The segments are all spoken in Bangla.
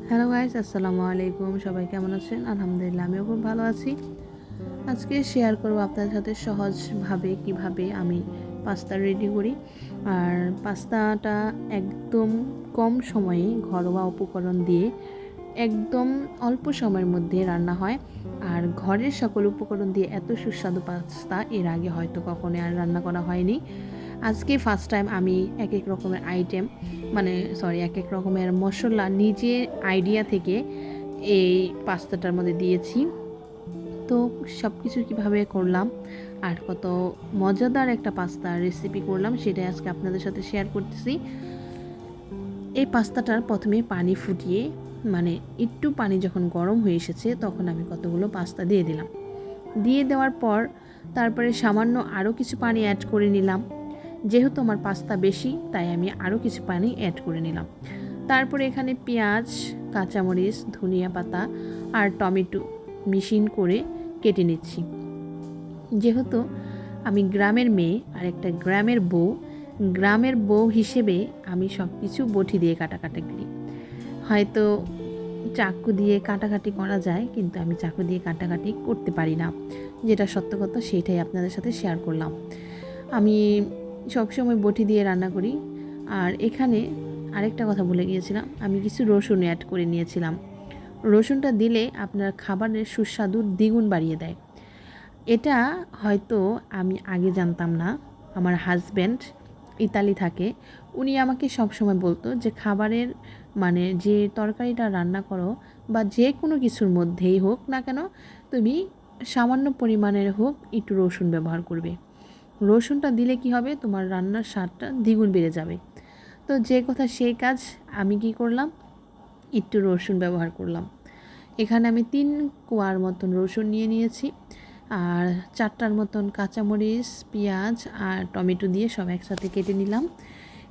হ্যালো গাইস, আসসালামু আলাইকুম। সবাই কেমন আছেন? আলহামদুলিল্লাহ, আমিও খুব ভালো আছি। আজকে শেয়ার করব আপনাদের সাথে সহজভাবে কিভাবে আমি পাস্তা রেডি করি। আর পাস্তাটা একদম কম সময়ে ঘরোয়া উপকরণ দিয়ে একদম অল্প সময়ের মধ্যে রান্না হয়। আর ঘরের সকল উপকরণ দিয়ে এত সুস্বাদু পাস্তা এর আগে হয়তো কখনো আর রান্না করা হয়নি। আজকে ফার্স্ট টাইম আমি এক এক রকমের আইটেম এক এক রকমের মশলা নিজের আইডিয়া থেকে এই পাস্তাটার মধ্যে দিয়েছি। তো সব কিছু কীভাবে করলাম আর কত মজাদার একটা পাস্তার রেসিপি করলাম সেটাই আজকে আপনাদের সাথে শেয়ার করতেছি। এই পাস্তাটার প্রথমে পানি ফুটিয়ে একটু পানি যখন গরম হয়ে এসেছে তখন আমি কতগুলো পাস্তা দিয়ে দিলাম। দিয়ে দেওয়ার পর তারপরে সামান্য আরও কিছু পানি অ্যাড করে নিলাম। যেহেতু আমার পাস্তা বেশি তাই আমি আরও কিছু পানি অ্যাড করে নিলাম। তারপরে এখানে পেঁয়াজ, কাঁচামরিচ, ধনিয়া পাতা আর টমেটো মিশিন করে কেটে নিচ্ছি। যেহেতু আমি গ্রামের মেয়ে আর একটা গ্রামের বউ হিসেবে আমি সব কিছু বটি দিয়ে কাটাকাটি করি। হয়তো চাকু দিয়ে কাটাকাটি করা যায়, কিন্তু আমি চাকু দিয়ে কাটাকাটি করতে পারি না। যেটা সত্য কথা সেটাই আপনাদের সাথে শেয়ার করলাম। আমি সবসময় বটি দিয়ে রান্না করি। আর এখানে আরেকটা কথা বলে গিয়েছিলাম, আমি কিছু রসুন অ্যাড করে নিয়েছিলাম। রসুনটা দিলে আপনার খাবারের সুস্বাদু দ্বিগুণ বাড়িয়ে দেয়। এটা হয়তো আমি আগে জানতাম না। আমার হাজব্যান্ড ইতালি থাকে, উনি আমাকে সবসময় বলতো যে খাবারের যে তরকারিটা রান্না করো বা যে কোনো কিছুর মধ্যেই হোক না কেন, তুমি সামান্য পরিমাণের হোক একটু রসুন ব্যবহার করবে। রসুনটা দিলে কি হবে, তোমার রান্নার স্বাদটা দ্বিগুণ বেড়ে যাবে। তো যে কথা সেই কাজ, আমি কি করলাম, একটু রসুন ব্যবহার করলাম। এখানে আমি 3 কোয়ার মতন রসুন নিয়ে নিয়েছি আর 4টার মতন কাঁচামরিচ, পেঁয়াজ আর টমেটো দিয়ে সব একসাথে কেটে নিলাম।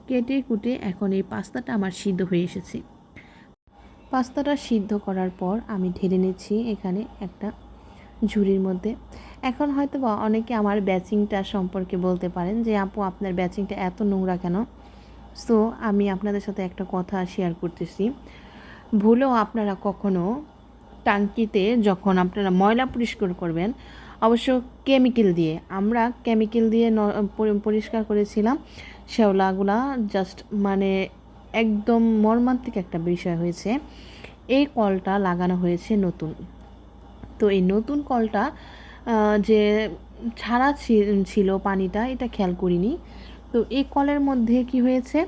কেটে কুটে এখন এই পাস্তাটা আমার সিদ্ধ হয়ে এসেছে। পাস্তাটা সিদ্ধ করার পর আমি ঢেলে নিচ্ছি এখানে একটা ঝুড়ির মধ্যে। এখন হয়তো বা অনেকে আমার ব্যাচিংটা সম্পর্কে বলতে পারেন যে আপু আপনার ব্যাচিংটা এত নোংরা কেন। সো আমি আপনাদের সাথে একটা কথা শেয়ার করতেছি। ভুলেও আপনারা কখনো টাঙ্কিতে যখন আপনারা ময়লা পরিষ্কার করবেন, অবশ্য আমরা কেমিক্যাল দিয়ে পরিষ্কার করেছিলাম। শ্যাওলাগুলা জাস্ট একদম মর্মান্তিক একটা বিষয় হয়েছে। এই কলটা লাগানো হয়েছে নতুন। তো এই নতুন কলটা যে ছাড়া ছিল পানিটা, এটা খেয়াল করিনি। তো এই কলের মধ্যে কি হয়েছে,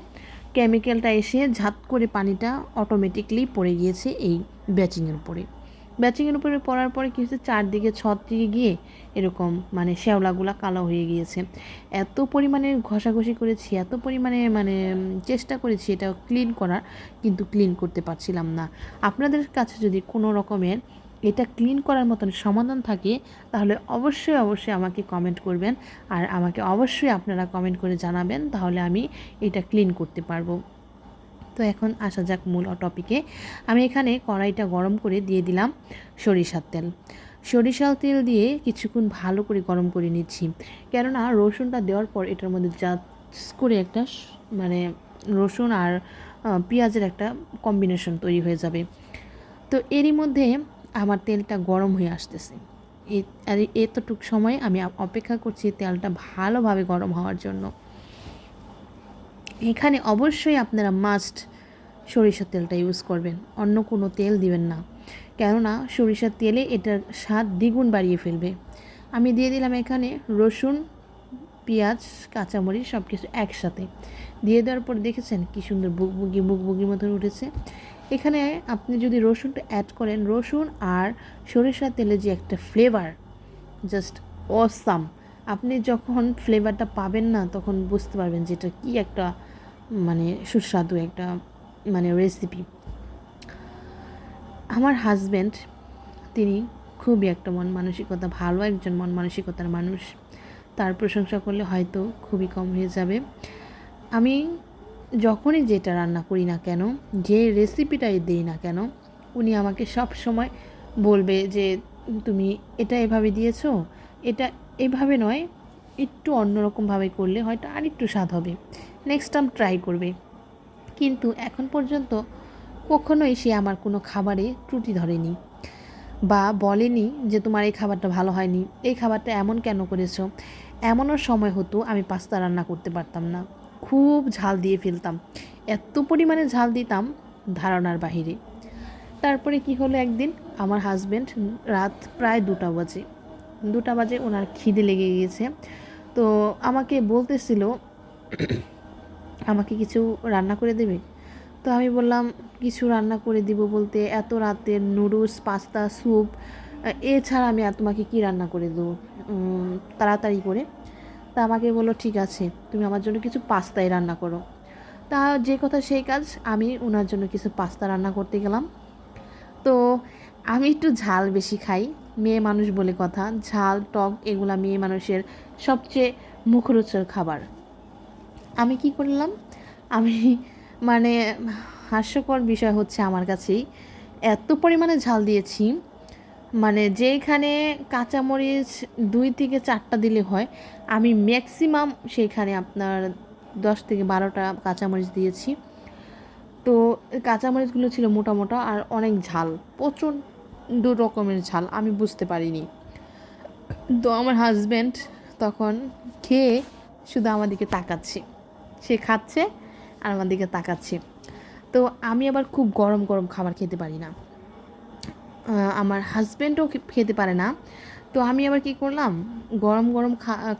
কেমিক্যালটা এসে ঝাত করে পানিটা অটোমেটিকলি পড়ে গিয়েছে এই ব্যাচিংয়ের উপরে পড়ার পরে কী হচ্ছে, চারদিকে ছত্রিকে গিয়ে এরকম শ্যাওলাগুলা কালো হয়ে গিয়েছে। এত পরিমাণে ঘষাঘষি করেছি, এত পরিমাণে চেষ্টা করেছি এটা ক্লিন করার, কিন্তু ক্লিন করতে পারছিলাম না। আপনাদের কাছে যদি কোনো রকমের এটা ক্লিন করার মতন সমাধান থাকে তাহলে অবশ্যই আমাকে কমেন্ট করবেন। আর আমাকে অবশ্যই আপনারা কমেন্ট করে জানাবেন, তাহলে আমি এটা ক্লিন করতে পারবো। তো এখন আসা যাক মূল টপিকে। আমি এখানে কড়াইটা গরম করে দিয়ে দিলাম সরিষার তেল দিয়ে কিছুক্ষণ ভালো করে গরম করে নিচ্ছি। কেননা রসুনটা দেওয়ার পর এটার মধ্যে জাস্ট করে একটা রসুন আর পেঁয়াজের একটা কম্বিনেশন তৈরি হয়ে যাবে। তো এরই মধ্যে আমার তেলটা গরম হয়ে আসতেছে। এতটুকু সময় আমি অপেক্ষা করছি তেলটা ভালোভাবে গরম হওয়ার জন্য। এখানে অবশ্যই আপনারা মাস্ট সরিষার তেলটা ইউজ করবেন, অন্য কোনো তেল দিবেন না। কেননা সরিষার তেলে এটার স্বাদ দ্বিগুণ বাড়িয়ে ফেলবে। আমি দিয়ে দিলাম এখানে রসুন, পেঁয়াজ, কাঁচামরিচ সব কিছু একসাথে দিয়ে দেওয়ার পর দেখেছেন কি সুন্দর বুকবুগির মতন উঠেছে। এখানে আপনি যদি রসুনটা অ্যাড করেন, রসুন আর সরিষার তেলে যে একটা ফ্লেভার, জাস্ট অসাম। আপনি যখন ফ্লেভারটা পাবেন না তখন বুঝতে পারবেন যে এটা কী একটা সুস্বাদু একটা রেসিপি। আমার হাজব্যান্ড তিনি খুবই একটা ভালো একজন মন মানসিকতার মানুষ। তার প্রশংসা করলে হয়তো খুবই কম হয়ে যাবে। আমি যখনই যেটা রান্না করি না কেন, যে রেসিপিটাই দিই না কেন, উনি আমাকে সব সময় বলবে যে তুমি এটা এভাবে দিয়েছো, এটা এভাবে নয়, একটু অন্যরকমভাবে করলে হয়তো আর একটু স্বাদ হবে, নেক্সট টাইম ট্রাই করবে। কিন্তু এখন পর্যন্ত কখনোই সে আমার কোনো খাবারে ত্রুটি ধরেনি বা বলেনি যে তোমার এই খাবারটা ভালো হয়নি, এই খাবারটা এমন কেন করেছো। এমনও সময় হতো আমি পাস্তা রান্না করতে পারতাম না, খুব ঝাল দিয়ে ফেলতাম, এত পরিমাণে ঝাল দিতাম ধারণার বাহিরে। তারপরে কি হলো, একদিন আমার হাজব্যান্ড রাত প্রায় 2টা বাজে ওনার খিদে লেগে গিয়েছে। তো আমাকে বলতেছিল আমাকে কিছু রান্না করে দেবে। তো আমি বললাম কিছু রান্না করে দিব বলতে এত রাতের নুডলস, পাস্তা, স্যুপ, এছাড়া আমি আর তোমাকে কী রান্না করে দেবো তাড়াতাড়ি করে। তা আমাকে বললো ঠিক আছে তুমি আমার জন্য কিছু পাস্তাই রান্না করো। তা যে কথা সেই কাজ, আমি ওনার জন্য কিছু পাস্তা রান্না করতে গেলাম। তো আমি একটু ঝাল বেশি খাই, মেয়ে মানুষ বলে কথা, ঝাল টক এগুলা মেয়ে মানুষের সবচেয়ে মুখরোচক খাবার। আমি কি করলাম, আমি মানে হাস্যকর বিষয় হচ্ছে আমার কাছেই এত পরিমাণে ঝাল দিয়েছি, মানে যেইখানে কাঁচামরিচ 2 থেকে 4টা দিলে হয়, আমি ম্যাক্সিমাম সেইখানে আপনার 10 থেকে 12টা কাঁচামরিচ দিয়েছি। তো কাঁচামরিচগুলো ছিল মোটা মোটা আর অনেক ঝাল, প্রচণ্ড রকমের ঝাল, আমি বুঝতে পারিনি। তো আমার হাজব্যান্ড তখন খেয়ে শুধু আমার দিকে তাকাচ্ছে, সে খাচ্ছে আর আমার দিকে তাকাচ্ছে। তো আমি আবার খুব গরম গরম খাবার খেতে পারি না, আমার হাজব্যান্ডও খেতে পারে না। তো আমি আবার কি করলাম, গরম গরম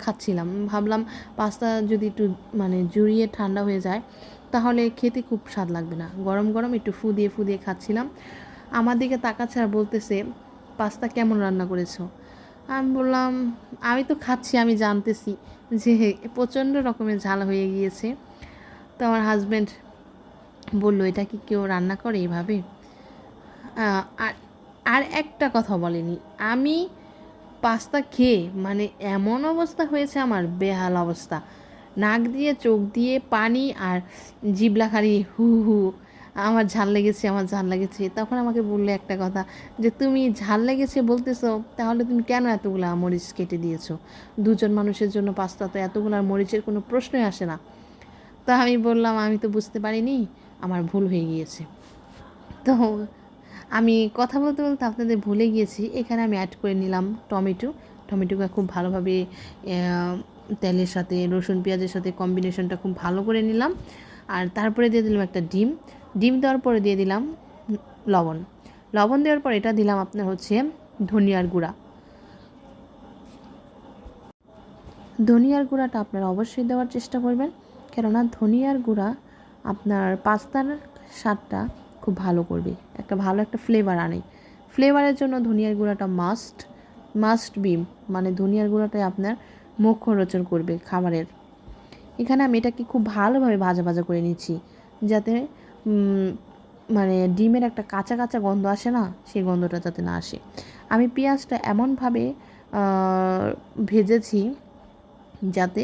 খাচ্ছিলাম, ভাবলাম পাস্তা যদি একটু মানে জুড়িয়ে ঠান্ডা হয়ে যায় তাহলে খেতে খুব স্বাদ লাগবে না, গরম গরম একটু ফু দিয়ে খাচ্ছিলাম। আমার দিকে তাকাচ্ছে আর বলতেছে পাস্তা কেমন রান্না করেছো। আমি বললাম আমি তো খাচ্ছি, আমি জানতেছি যে প্রচণ্ড রকমের ঝাল হয়ে গিয়েছে। তো আমার হাজব্যান্ড বললো এটা কি কেউ রান্না করে এভাবে। আর আর একটা কথা বলেনি, আমি পাস্তা খেয়ে মানে এমন অবস্থা হয়েছে আমার, বেহাল অবস্থা, নাক দিয়ে চোখ দিয়ে পানি আর জিভলাখারি হু হু, আমার ঝাল লেগেছে, আমার ঝাল লেগেছে। তখন আমাকে বললে একটা কথা যে তুমি ঝাল লেগেছে বলতেছো, তাহলে তুমি কেন এতগুলো মরিচ কেটে দিয়েছো, 2জন মানুষের জন্য পাস্তা, তো এতগুলো মরিচের কোনো প্রশ্নই আসে না। তা আমি বললাম আমি তো বুঝতে পারিনি, আমার ভুল হয়ে গিয়েছে। তো আমি কথা বলতে বলতে আপনাদের ভুলে গিয়েছি, এখানে আমি অ্যাড করে নিলাম টমেটোকে খুব ভালোভাবে তেলের সাথে রসুন পেঁয়াজের সাথে কম্বিনেশনটা খুব ভালো করে নিলাম। আর তারপরে দিয়ে দিলাম একটা ডিম দেওয়ার পরে দিয়ে দিলাম লবণ দেওয়ার পর এটা দিলাম আপনার হচ্ছে ধনিয়ার গুঁড়াটা আপনারা অবশ্যই দেওয়ার চেষ্টা করবেন, কেননা ধনিয়ার গুঁড়া আপনার পাস্তার স্বাদটা খুব ভালো করবে, ভালো একটা ফ্লেভার আনে। ফ্লেভারের জন্য ধনিয়ার গুঁড়াটা মাস্ট বি, মানে ধনিয়ার গুঁড়াটাই আপনার মুখরোচন করবে খাবারের। এখানে আমি এটাকে খুব ভালোভাবে ভাজা করে নিচ্ছি, যাতে মানে ডিমের একটা কাঁচা কাঁচা গন্ধ আসে না, সেই গন্ধটা যাতে না আসে। আমি পেঁয়াজটা এমনভাবে ভেজেছি যাতে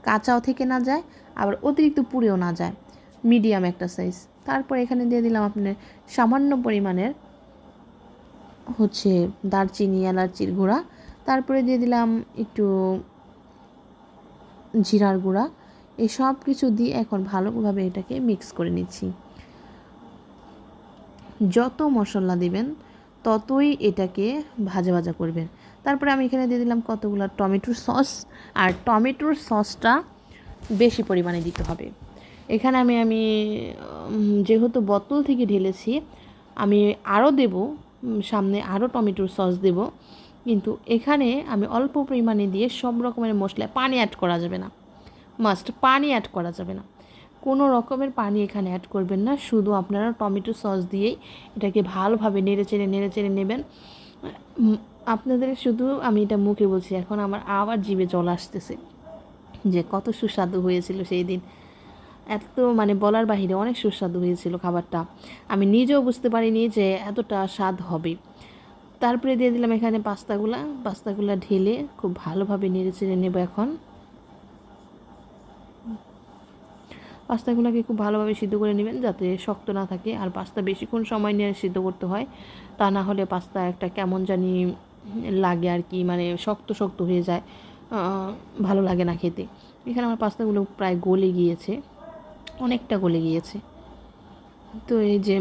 কাঁচাও থেকে না যায় আবার অতিরিক্ত পুড়েও না যায়, মিডিয়াম একটা সাইজ। তারপর এখানে দিয়ে দিলাম আপনার সামান্য পরিমাণের হচ্ছে দারচিনি এলাচির গুঁড়া, তারপরে দিয়ে দিলাম একটু জিরার গুঁড়া। এই সব কিছু দিয়ে এখন ভালোভাবে এটাকে মিক্স করে নিচ্ছি। যত মশলা দিবেন ততই এটাকে ভাজা করবেন। তারপরে আমি এখানে দিয়ে দিলাম কতগুলো টমেটোর সস, আর টমেটোর সসটা বেশি পরিমাণে দিতে হবে। এখানে আমি যেহেতু বোতল থেকে ঢেলেছি, আমি আরও দেব, সামনে আরও টমেটোর সস দেব, কিন্তু এখানে আমি অল্প পরিমাণে দিয়ে সব রকমের মশলা, পানি অ্যাড করা যাবে না, পানি অ্যাড করা যাবে না, কোনো রকমের পানি এখানে অ্যাড করবেন না, শুধু আপনারা টমেটো সস দিয়েই এটাকে ভালোভাবে নেড়ে চেড়ে নেবেন। আপনাদের শুধু আমি এটা মুখে বলছি, এখন আমার আবার জিভে জল আসতেছে যে কত সুস্বাদু হয়েছিল সেই দিন, এত মানে বলার বাহিরে অনেক সুস্বাদু হয়েছিল খাবারটা, আমি নিজেও বুঝতে পারিনি যে এতটা স্বাদ হবে। তারপরে দিয়ে দিলাম এখানে পাস্তাগুলা ঢেলে খুব ভালোভাবে নেড়ে চেড়ে নেব। এখন পাস্তাগুলোকে খুব ভালোভাবে সিদ্ধ করে নেবেন যাতে শক্ত না থাকে, আর পাস্তা বেশিক্ষণ সময় নিয়ে সিদ্ধ করতে হয়, তা না হলে পাস্তা একটা কেমন জানি লাগে আর কি, মানে শক্ত হয়ে যায়, ভালো লাগে না খেতে। এখানে আমার পাস্তাগুলো প্রায় গলে গিয়েছে, অনেকটা গলে গিয়েছে। তো এই যে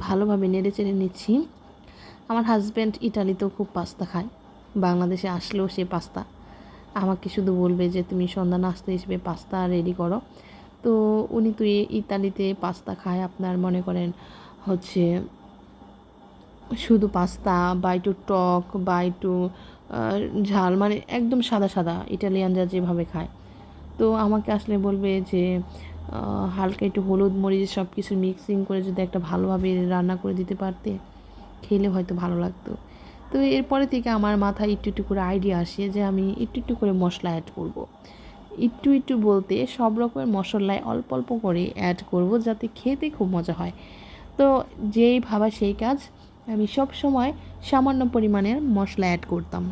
ভালোভাবে নেড়ে চেড়ে নিচ্ছি। আমার হাজব্যান্ড ইটালিতেও খুব পাস্তা খায়, বাংলাদেশে আসলেও সে পাস্তা আমাকে শুধু বলবে যে তুমি সন্ধ্যা নাস্তা হিসেবে পাস্তা রেডি করো। তো উনি তো ইতালিতে পাস্তা খায়, আপনার মনে করেন হচ্ছে শুধু পাস্তা বা একটু টক বা একটু ঝাল, মানে একদম সাদা সাদা ইটালিয়ানরা যেভাবে খায়। তো আমাকে আসলে বলবে যে হালকা একটু হলুদ মরিচ সব কিছু মিক্সিং করে যদি একটা ভালোভাবে রান্না করে দিতে পারতে, খেলে হয়তো ভালো লাগতো। তো এরপরে থেকে আমার মাথায় একটু একটু করে আইডিয়া আসে যে আমি একটু একটু করে মশলা অ্যাড করব। একটু একটু বলতে সব রকমের মশলায় অল্প অল্প করে অ্যাড করব, যাতে খেতে খুব মজা হয়। তো যেই ভাবা সেই কাজ, আমি সব সময় সামান্য পরিমাণের মশলা অ্যাড করতাম,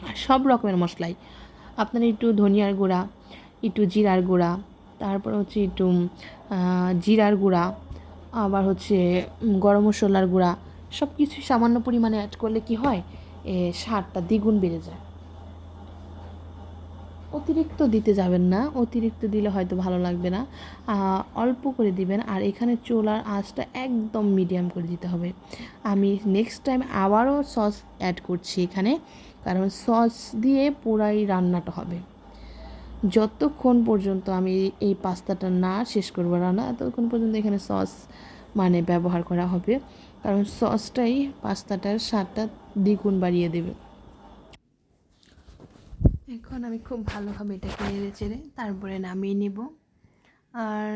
আর সব রকমের মশলাই। আপনার একটু ধনিয়ার গুঁড়া, একটু জিরার গুঁড়া, তারপর হচ্ছে একটু জিরার গুঁড়া, আবার হচ্ছে গরম মশলার গুঁড়া, সব কিছু সামান্য পরিমাণে অ্যাড করলে কি হয়, স্বাদটা দ্বিগুণ বেড়ে যায়। অতিরিক্ত দিতে যাবেন না, অতিরিক্ত দিলে হয়তো ভালো লাগবে না, অল্প করে দিবেন। আর এখানে চুলার আঁচটা একদম মিডিয়াম করে দিতে হবে। আমি নেক্সট টাইম আবারও সস অ্যাড করছি এখানে, কারণ সস দিয়ে পুরাই রান্নাটা হবে। যতক্ষণ পর্যন্ত আমি এই পাস্তাটা না শেষ করবো রান্না, ততক্ষণ পর্যন্ত এখানে সস মানে ব্যবহার করা হবে, কারণ সসটাই পাস্তাটার স্বাদটা দ্বিগুণ বাড়িয়ে দেবে। এখন আমি খুব ভালোভাবে এটাকে নেড়ে চেড়ে তারপরে নামিয়ে নেব। আর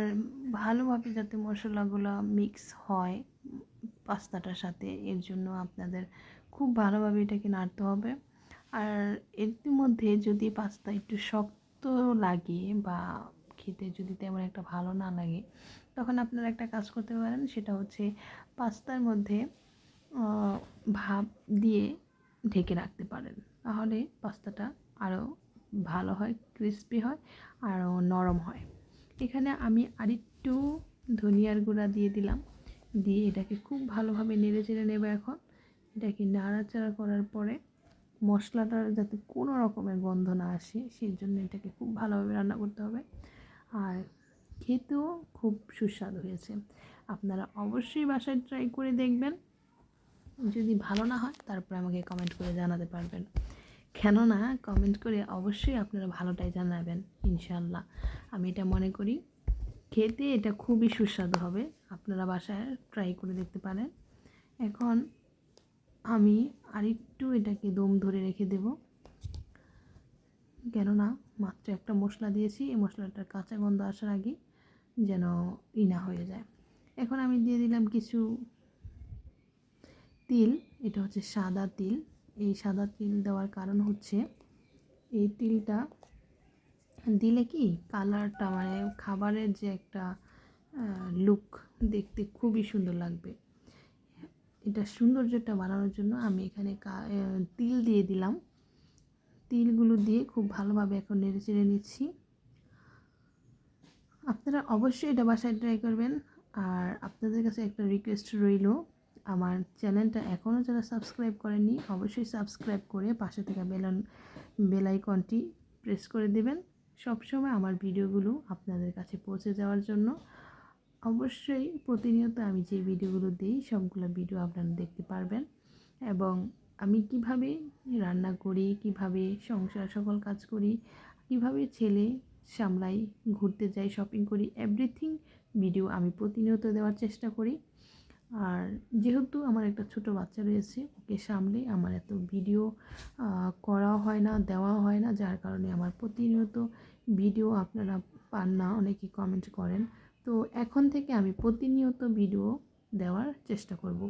ভালোভাবে যাতে মশলাগুলো মিক্স হয় পাস্তাটার সাথে, এর জন্য আপনাদের খুব ভালোভাবে এটাকে নাড়তে হবে। আর এর মধ্যে যদি পাস্তা একটু শক্ত লাগে বা খেতে যদি তেমন একটা ভালো না লাগে, তখন আপনারা একটা কাজ করতে পারেন, সেটা হচ্ছে পাস্তার মধ্যে ভাপ দিয়ে ঢেকে রাখতে পারেন। তাহলে পাস্তাটা আরও ভালো হয়, ক্রিস্পি হয়, আরও নরম হয়। এখানে আমি আরেকটু ধনিয়ার গুঁড়া দিয়ে দিলাম, দিয়ে এটাকে খুব ভালোভাবে নেড়ে চেড়ে নেব। এখন এটাকে নাড়াচাড়া করার পরে মশলাটার যাতে কোনো রকমের গন্ধ না আসে, সেই জন্য এটাকে খুব ভালোভাবে রান্না করতে হবে। আর খেতেও খুব সুস্বাদু হয়েছে। আপনারা অবশ্যই বাসায় ট্রাই করে দেখবেন। যদি ভালো না হয় তারপর আমাকে কমেন্ট করে জানাতে পারবেন, কেননা কমেন্ট করে অবশ্যই আপনারা ভালোটাই জানাবেন ইনশাল্লাহ। আমি এটা মনে করি খেতে এটা খুবই সুস্বাদু হবে, আপনারা বাসায় ট্রাই করে দেখতে পারেন। এখন আমি আরেকটু এটাকে দম ধরে রেখে দেব, কেননা মাত্র একটা মশলা দিয়েছি, এই মশলাটার কাঁচা গন্ধ আসার আগে যেন না হয়ে যায়। এখন আমি দিয়ে দিলাম কিছু তিল, এটা হচ্ছে সাদা তিল। এই সাদা তিল দেওয়ার কারণ হচ্ছে এই তিলটা দিলে কি কালারটা, মানে খাবারের যে একটা লুক, দেখতে খুবই সুন্দর লাগবে। এটা সৌন্দর্যটা বাড়ানোর জন্য আমি এখানে তিল দিয়ে দিলাম। তিলগুলো দিয়ে খুব ভালোভাবে এখন নেড়ে চেড়ে নিচ্ছি। আপনারা অবশ্যই এটা বাসায় ট্রাই করবেন। আর আপনাদের কাছে একটা রিকোয়েস্ট রইল, আমার চ্যানেলটা এখনও যারা সাবস্ক্রাইব করেননি, অবশ্যই সাবস্ক্রাইব করে পাশে থাকা বেল আইকনটি প্রেস করে দেবেন, সবসময় আমার ভিডিওগুলো আপনাদের কাছে পৌঁছে যাওয়ার জন্য। অবশ্যই প্রতিনিয়ত আমি যে ভিডিওগুলো দিই সবগুলো ভিডিও আপনারা দেখতে পারবেন, এবং আমি কিভাবে রান্না করি, কিভাবে সংসার সকল কাজ করি, কিভাবে ছেলে সামলাই, ঘুরতে যাই, শপিং করি, এভরিথিং ভিডিও আমি প্রতিনিয়ত দেওয়ার চেষ্টা করি। আর যেহেতু আমার একটা ছোট বাচ্চা রয়েছে, ওকে সামলে আমার এত ভিডিও করা হয় না, দেওয়া হয় না, যার কারণে আমার প্রতিনিয়ত ভিডিও আপনারা পান না, অনেকে কমেন্ট করেন। তো এখন থেকে আমি প্রতিনিয়ত ভিডিও দেওয়ার চেষ্টা করব।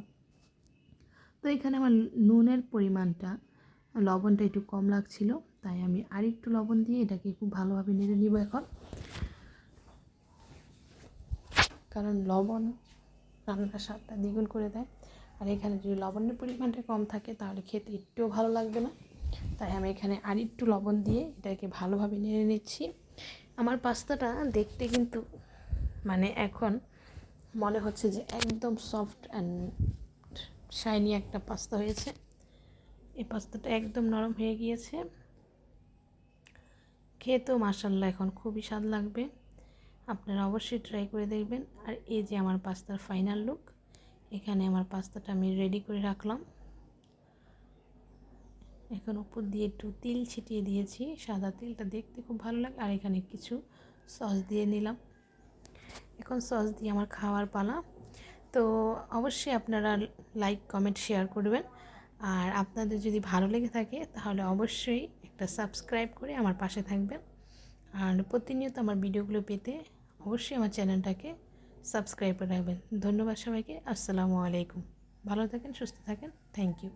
তো এখানে আমার নুনের পরিমাণটা, লবণটা একটু কম লাগছিল, তাই আমি আরেকটু লবণ দিয়ে এটাকে খুব ভালোভাবে নেড়ে নিব এখন, কারণ লবণ রান্নার স্বাদটা দ্বিগুণ করে দেয়। আর এখানে যদি লবণের পরিমাণটা কম থাকে তাহলে খেতে একটুও ভালো লাগবে না, তাই আমি এখানে আরেকটু লবণ দিয়ে এটাকে ভালোভাবে নেড়ে নিচ্ছি। আমার পাস্তাটা দেখতে কিন্তু মানে এখন মনে হচ্ছে যে একদম সফট অ্যান্ড শাইনি একটা পাস্তা হয়েছে। এই পাস্তাটা একদম নরম হয়ে গিয়েছে, খেতেও মাশাআল্লাহ এখন খুবই স্বাদ লাগবে। আপনারা অবশ্যই ট্রাই করে দেখবেন। আর এই যে আমার পাস্তার ফাইনাল লুক, এখানে আমার পাস্তাটা আমি রেডি করে রাখলাম। এখন উপর দিয়ে একটু তিল ছিটিয়ে দিয়েছি, সাদা তিলটা দেখতে খুব ভালো লাগে। আর এখানে কিছু সস দিয়ে নিলাম। এখন সস দিয়ে আমার খাওয়ার পালা। তো অবশ্যই আপনারা লাইক, কমেন্ট, শেয়ার করবেন। আর আপনাদের যদি ভালো লেগে থাকে তাহলে অবশ্যই একটা সাবস্ক্রাইব করে আমার পাশে থাকবেন। আর প্রতিনিয়ত আমার ভিডিওগুলো পেতে অবশ্যই আমার চ্যানেলটাকে সাবস্ক্রাইব করে রাখবেন। ধন্যবাদ সবাইকে। আসসালামু আলাইকুম। ভালো থাকেন, সুস্থ থাকেন। Thank you.